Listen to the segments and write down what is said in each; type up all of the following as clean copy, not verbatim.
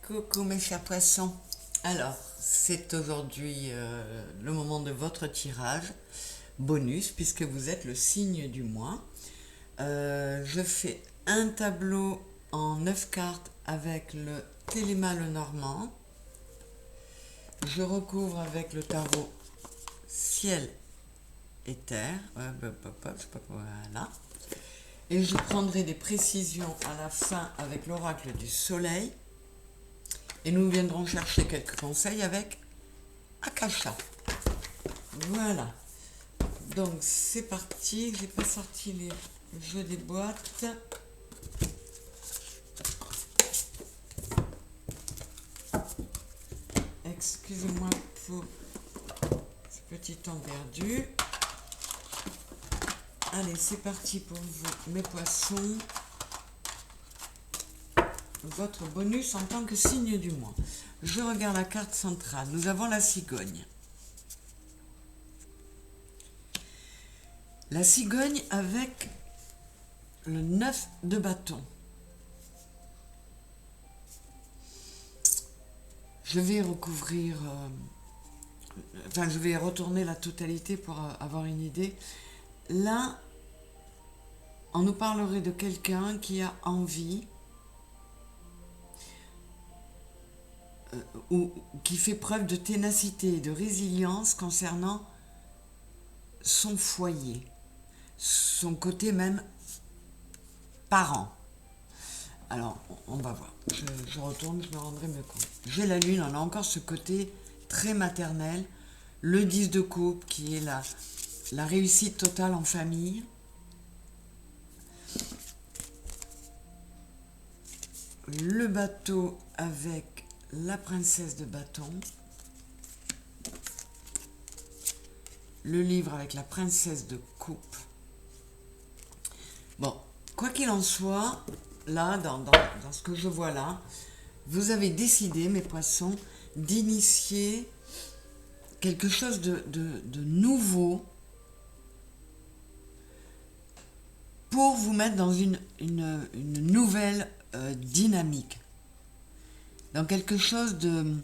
Coucou mes chers poissons. Alors, c'est aujourd'hui le moment de votre tirage bonus puisque vous êtes le signe du mois. Je fais un tableau en 9 cartes avec le Téléma le Normand. Je recouvre avec le tarot Ciel et Terre. Voilà. Et je prendrai des précisions à la fin avec l'oracle du Soleil. Et nous viendrons chercher quelques conseils avec Akasha. Voilà. Donc c'est parti. J'ai pas sorti les jeux des boîtes. Excusez-moi pour ce petit temps perdu. Allez, c'est parti pour vous, mes poissons. Votre bonus en tant que signe du mois. Je regarde la carte centrale. Nous avons la cigogne. La cigogne avec le 9 de bâton. Je vais recouvrir... je vais retourner la totalité pour avoir une idée. Là, on nous parlerait de quelqu'un qui a envie... ou qui fait preuve de ténacité et de résilience concernant son foyer, son côté même parent. Alors, on va voir. Je retourne, je me rendrai mieux compte. J'ai la lune, on a encore ce côté très maternel. Le 10 de coupe qui est la réussite totale en famille. Le bateau avec la princesse de bâton, le livre avec la princesse de coupe. Bon, quoi qu'il en soit, là, dans ce que je vois là, vous avez décidé, mes poissons, d'initier quelque chose de nouveau pour vous mettre dans une nouvelle dynamique. Dans quelque chose de...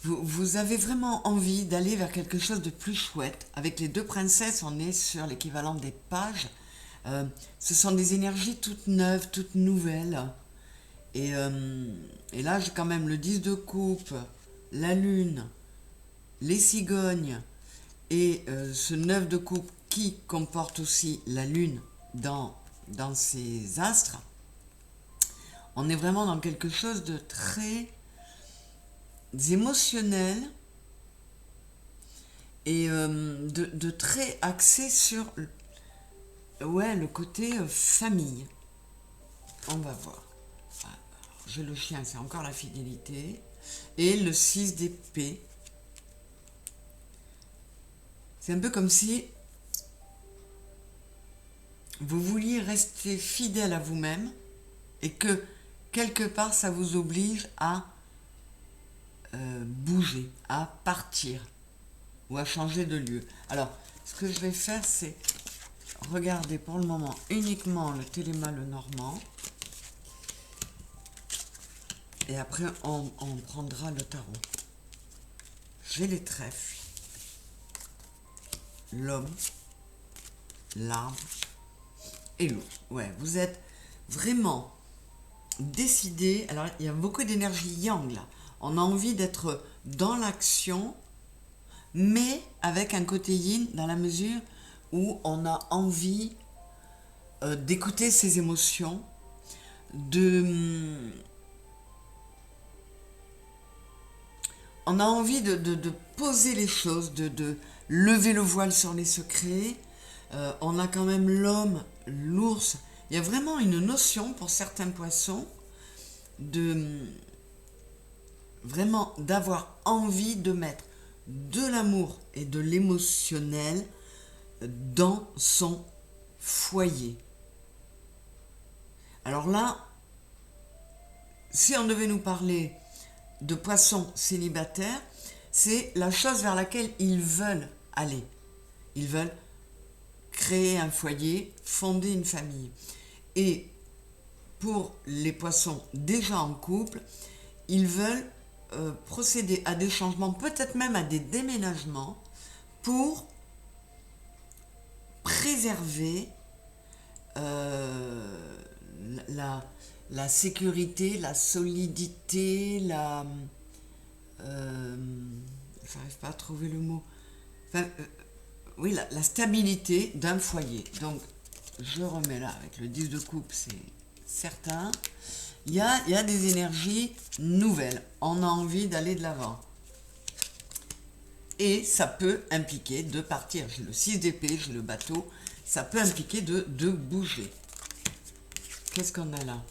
Vous avez vraiment envie d'aller vers quelque chose de plus chouette. Avec les deux princesses, on est sur l'équivalent des pages. Ce sont des énergies toutes neuves, toutes nouvelles. Et là, j'ai quand même le 10 de coupe, la lune, les cigognes et ce 9 de coupe qui comporte aussi la lune dans ses astres. On est vraiment dans quelque chose de très émotionnel et de très axé sur le côté famille. On va voir. Alors, j'ai le chien, c'est encore la fidélité. Et le 6 d'épée. C'est un peu comme si vous vouliez rester fidèle à vous-même et que quelque part ça vous oblige à bouger, à partir ou à changer de lieu. Alors, ce que je vais faire, c'est regarder pour le moment uniquement le Téléma le Normand et après on prendra le tarot. J'ai les trèfles, l'homme, l'arbre et l'eau. Ouais, vous êtes vraiment décidé. Alors, il y a beaucoup d'énergie yang là. On a envie d'être dans l'action, mais avec un côté yin dans la mesure où on a envie d'écouter ses émotions, on a envie de poser les choses, de lever le voile sur les secrets. On a quand même l'homme, l'ours. Il y a vraiment une notion pour certains poissons vraiment d'avoir envie de mettre de l'amour et de l'émotionnel dans son foyer. Alors là, si on devait nous parler de poissons célibataires, c'est la chose vers laquelle ils veulent aller. Ils veulent créer créer un foyer, fonder une famille. Et pour les poissons déjà en couple, ils veulent procéder à des changements, peut-être même à des déménagements, pour préserver la sécurité, la solidité, j'arrive pas à trouver le mot, enfin, oui, la stabilité d'un foyer. Donc, je remets là avec le 10 de coupe, c'est certain. Il y a des énergies nouvelles. On a envie d'aller de l'avant. Et ça peut impliquer de partir. J'ai le 6 d'épée, j'ai le bateau. Ça peut impliquer de bouger. Qu'est-ce qu'on a là?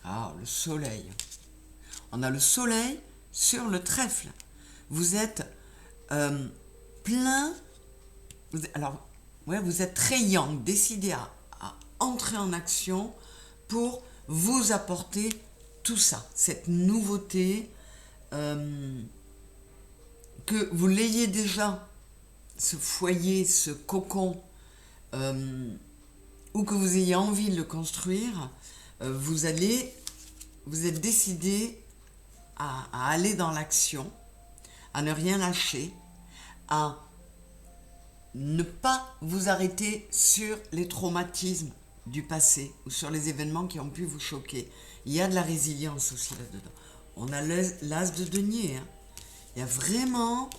Ah, le soleil. On a le soleil sur le trèfle. Vous êtes plein. Alors, ouais, vous êtes très yang, décidé à entrer en action pour vous apporter tout ça, cette nouveauté, que vous l'ayez déjà, ce foyer, ce cocon, ou que vous ayez envie de le construire, vous êtes décidé à aller dans l'action, à ne rien lâcher, à ne pas vous arrêter sur les traumatismes du passé ou sur les événements qui ont pu vous choquer. Il y a de la résilience aussi là-dedans. On a l'as de denier. Hein. Il y a vraiment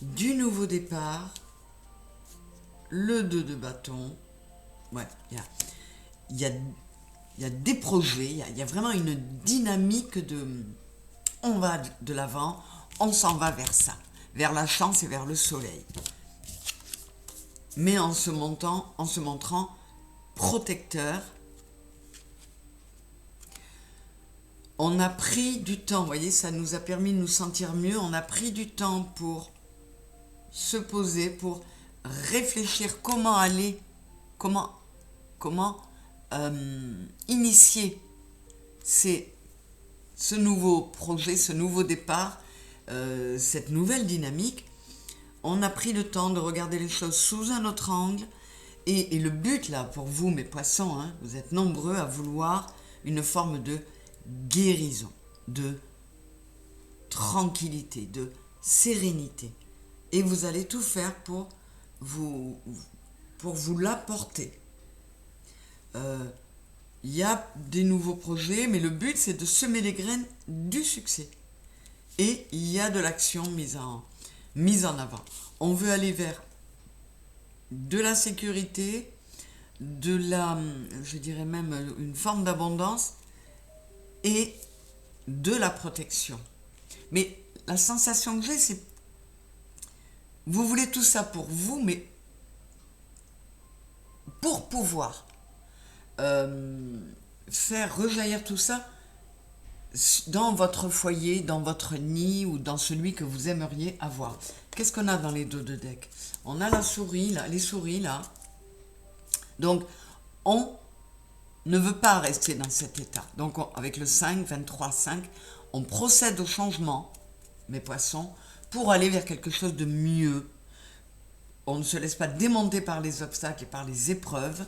du nouveau départ, le 2 de bâton. Ouais, il y a des projets, il y a vraiment une dynamique de... On va de l'avant, on s'en va vers ça, vers la chance et vers le soleil. Mais en se montrant protecteur. On a pris du temps, vous voyez, ça nous a permis de nous sentir mieux. On a pris du temps pour se poser, pour réfléchir comment aller, comment initier ce nouveau projet, ce nouveau départ, cette nouvelle dynamique. On a pris le temps de regarder les choses sous un autre angle. Et le but, là, pour vous, mes poissons, hein, vous êtes nombreux à vouloir une forme de guérison, de tranquillité, de sérénité. Et vous allez tout faire pour vous l'apporter. Il y a des nouveaux projets, mais le but, c'est de semer les graines du succès. Et il y a de l'action mise en avant. On veut aller vers de la sécurité, je dirais même une forme d'abondance et de la protection. Mais la sensation que j'ai, c'est vous voulez tout ça pour vous, mais pour pouvoir faire rejaillir tout ça dans votre foyer, dans votre nid ou dans celui que vous aimeriez avoir. Qu'est-ce qu'on a dans les dos de deck? On a la souris, là, les souris, là. Donc, on ne veut pas rester dans cet état. Donc, avec le 5, 23, 5, on procède au changement, mes poissons, pour aller vers quelque chose de mieux. On ne se laisse pas démonter par les obstacles et par les épreuves.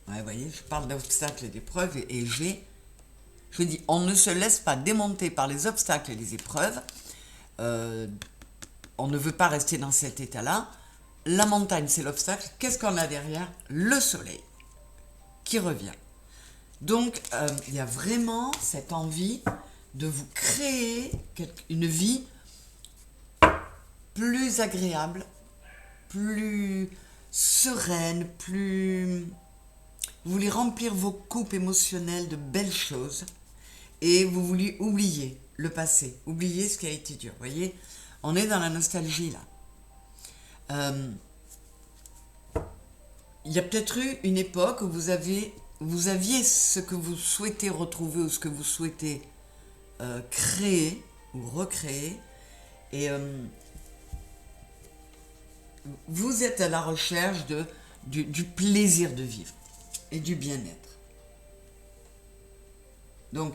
Ouais, vous voyez, je parle d'obstacles et d'épreuves et je dis, on ne se laisse pas démonter par les obstacles et les épreuves. On ne veut pas rester dans cet état-là. La montagne, c'est l'obstacle. Qu'est-ce qu'on a derrière? Le soleil qui revient. Donc, il y a vraiment cette envie de vous créer une vie plus agréable, plus sereine, plus... Vous voulez remplir vos coupes émotionnelles de belles choses et vous voulez oublier le passé, oublier ce qui a été dur. Vous voyez, on est dans la nostalgie là. Il y a peut-être eu une époque où vous aviez ce que vous souhaitez retrouver ou ce que vous souhaitez créer ou recréer et vous êtes à la recherche du plaisir de vivre et du bien-être. Donc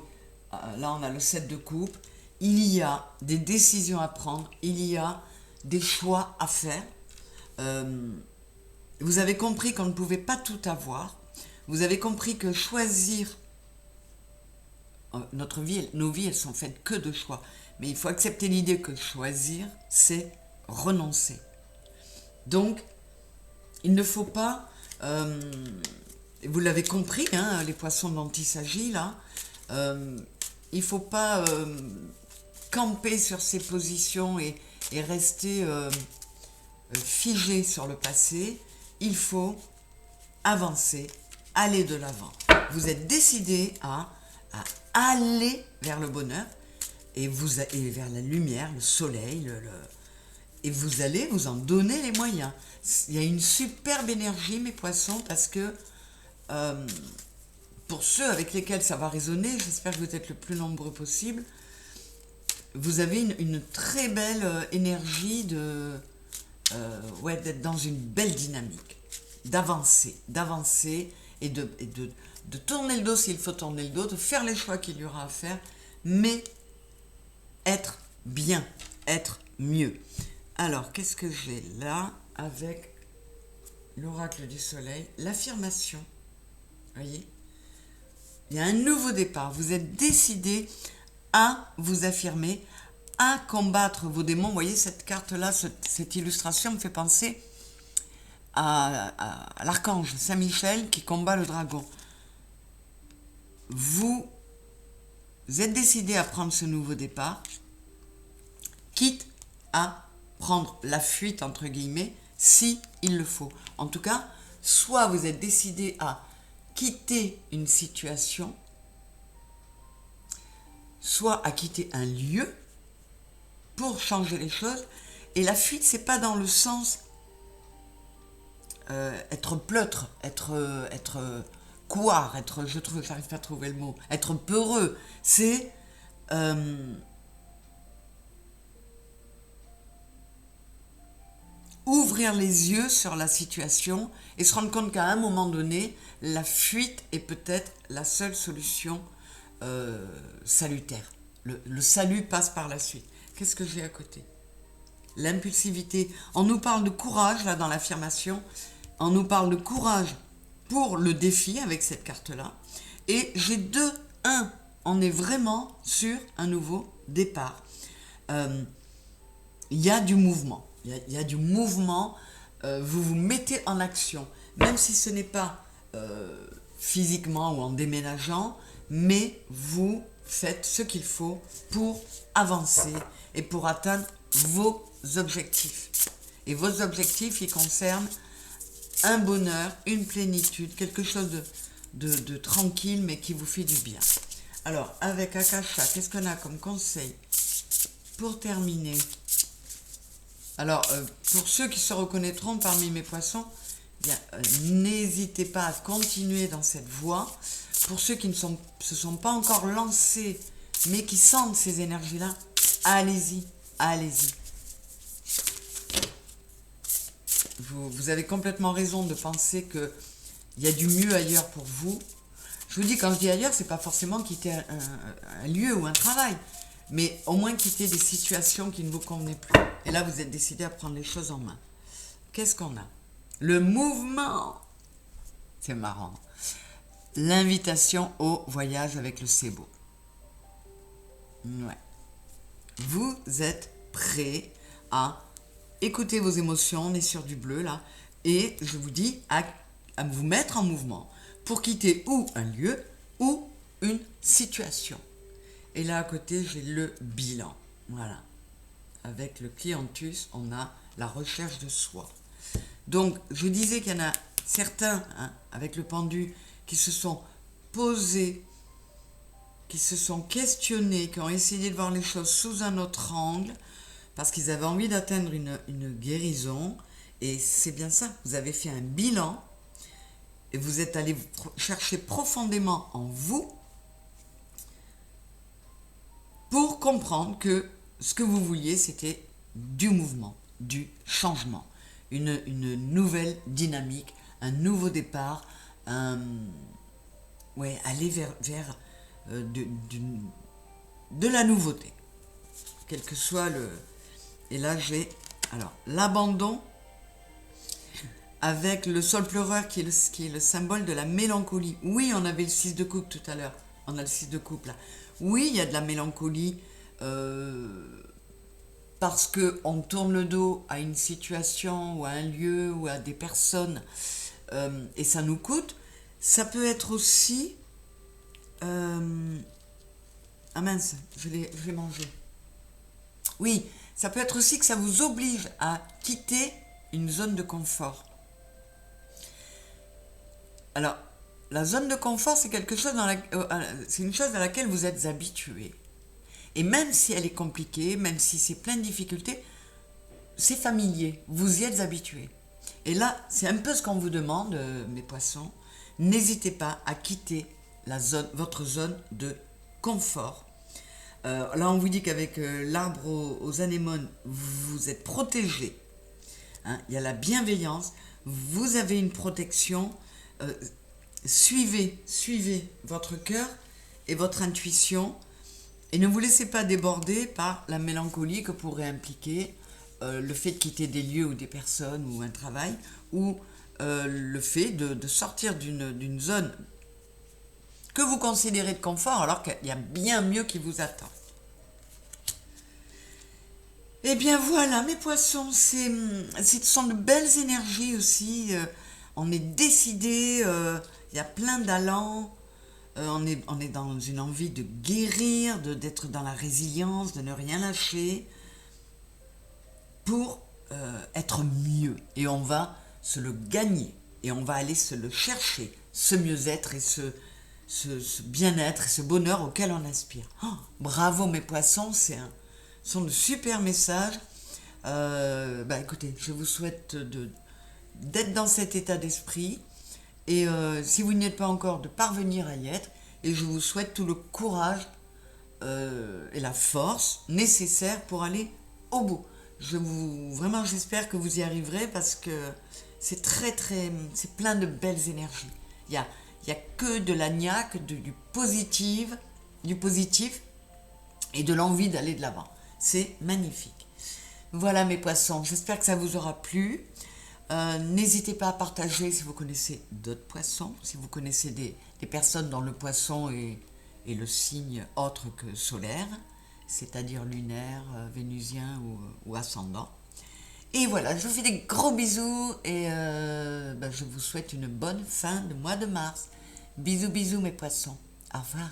là on a le 7 de coupe, il y a des décisions à prendre, il y a des choix à faire. Vous avez compris qu'on ne pouvait pas tout avoir. Vous avez compris que choisir, notre vie, nos vies, elles sont faites que de choix. Mais il faut accepter l'idée que choisir, c'est renoncer. Donc, il ne faut pas, vous l'avez compris, hein, les poissons dont il s'agit là, il ne faut pas camper sur ses positions et rester figé sur le passé. Il faut avancer, aller de l'avant. Vous êtes décidé à aller vers le bonheur et vers la lumière, le soleil, et vous allez vous en donner les moyens. Il y a une superbe énergie, mes poissons, parce que pour ceux avec lesquels ça va résonner, j'espère que vous êtes le plus nombreux possible, vous avez une très belle énergie d'être dans une belle dynamique, d'avancer et de tourner le dos s'il faut tourner le dos, de faire les choix qu'il y aura à faire, mais être bien, être mieux. Alors, qu'est-ce que j'ai là avec l'oracle du soleil? L'affirmation. Voyez? Il y a un nouveau départ. Vous êtes décidé à vous affirmer, à combattre vos démons. Vous voyez, cette carte-là, cette illustration me fait penser à l'archange Saint-Michel qui combat le dragon. Vous êtes décidé à prendre ce nouveau départ, quitte à prendre la fuite, entre guillemets, si il le faut. En tout cas, soit vous êtes décidé à quitter une situation, soit à quitter un lieu pour changer les choses. Et la fuite, c'est pas dans le sens être pleutre, être couard, j'arrive pas à trouver le mot, être peureux. C'est ouvrir les yeux sur la situation et se rendre compte qu'à un moment donné, la fuite est peut-être la seule solution salutaire. Le salut passe par la suite. Qu'est-ce que j'ai à côté? L'impulsivité. On nous parle de courage, là, dans l'affirmation. On nous parle de courage pour le défi, avec cette carte-là. Et j'ai deux. Un, on est vraiment sur un nouveau départ. Il y a du mouvement. Il y a du mouvement. Vous vous mettez en action. Même si ce n'est pas physiquement ou en déménageant, mais vous faites ce qu'il faut pour avancer et pour atteindre vos objectifs. Et vos objectifs, ils concernent un bonheur, une plénitude, quelque chose de tranquille, mais qui vous fait du bien. Alors, avec Akasha, qu'est-ce qu'on a comme conseil pour terminer? Alors, pour ceux qui se reconnaîtront parmi mes poissons, n'hésitez pas à continuer dans cette voie. Pour ceux qui ne se sont pas encore lancés, mais qui sentent ces énergies-là, allez-y, allez-y. Vous avez complètement raison de penser qu'il y a du mieux ailleurs pour vous. Je vous dis, quand je dis ailleurs, c'est pas forcément quitter un lieu ou un travail, mais au moins quitter des situations qui ne vous convenaient plus. Et là, vous êtes décidé à prendre les choses en main. Qu'est-ce qu'on a? Le mouvement. C'est marrant. L'invitation au voyage avec le Cébo. Ouais. Vous êtes prêt à écouter vos émotions, on est sur du bleu là, et je vous dis à vous mettre en mouvement pour quitter ou un lieu ou une situation. Et là à côté, j'ai le bilan. Voilà. Avec le clientus, on a la recherche de soi. Donc, je disais qu'il y en a certains, hein, avec le pendu, qui se sont posés, qui se sont questionnés, qui ont essayé de voir les choses sous un autre angle, parce qu'ils avaient envie d'atteindre une guérison. Et c'est bien ça, vous avez fait un bilan, et vous êtes allé chercher profondément en vous, pour comprendre que ce que vous vouliez, c'était du mouvement, du changement, une nouvelle dynamique, un nouveau départ, aller vers de la nouveauté, quel que soit le... Et là, j'ai alors l'abandon. avec le sol pleureur qui est le symbole de la mélancolie. Oui, on avait le 6 de coupe tout à l'heure. On a le 6 de coupe là. Oui, il y a de la mélancolie parce qu'on tourne le dos à une situation ou à un lieu ou à des personnes et ça nous coûte. Ça peut être aussi... ah mince, je l'ai mangé. Oui, ça peut être aussi que ça vous oblige à quitter une zone de confort. Alors, la zone de confort, c'est quelque chose c'est une chose à laquelle vous êtes habitué. Et même si elle est compliquée, même si c'est plein de difficultés, c'est familier, vous y êtes habitué. Et là, c'est un peu ce qu'on vous demande, mes poissons. N'hésitez pas à quitter votre zone de confort. Là, on vous dit qu'avec l'arbre aux anémones, vous êtes protégé. Hein, il y a la bienveillance, vous avez une protection. Suivez votre cœur et votre intuition et ne vous laissez pas déborder par la mélancolie que pourrait impliquer le fait de quitter des lieux ou des personnes ou un travail ou le fait de sortir d'une zone que vous considérez de confort alors qu'il y a bien mieux qui vous attend. Eh bien voilà mes poissons, ce sont de belles énergies aussi, on est décidé, il y a plein d'allants, on est dans une envie de guérir, d'être dans la résilience, de ne rien lâcher pour être mieux. Et on va se le gagner et on va aller se le chercher, ce mieux-être et ce bien-être et ce bonheur auquel on aspire. Oh, bravo mes poissons, ce sont de super messages. Écoutez, je vous souhaite d'être dans cet état d'esprit et si vous n'y êtes pas encore, de parvenir à y être, et je vous souhaite tout le courage et la force nécessaire pour aller au bout. Vraiment, j'espère que vous y arriverez parce que c'est c'est plein de belles énergies. Il y a que de la niaque, du positif et de l'envie d'aller de l'avant. C'est magnifique. Voilà mes poissons, j'espère que ça vous aura plu. N'hésitez pas à partager si vous connaissez d'autres poissons, si vous connaissez des personnes dont le poisson est le signe autre que solaire, c'est-à-dire lunaire, vénusien ou ascendant. Et voilà, je vous fais des gros bisous et je vous souhaite une bonne fin de mois de mars. Bisous bisous mes poissons, au revoir.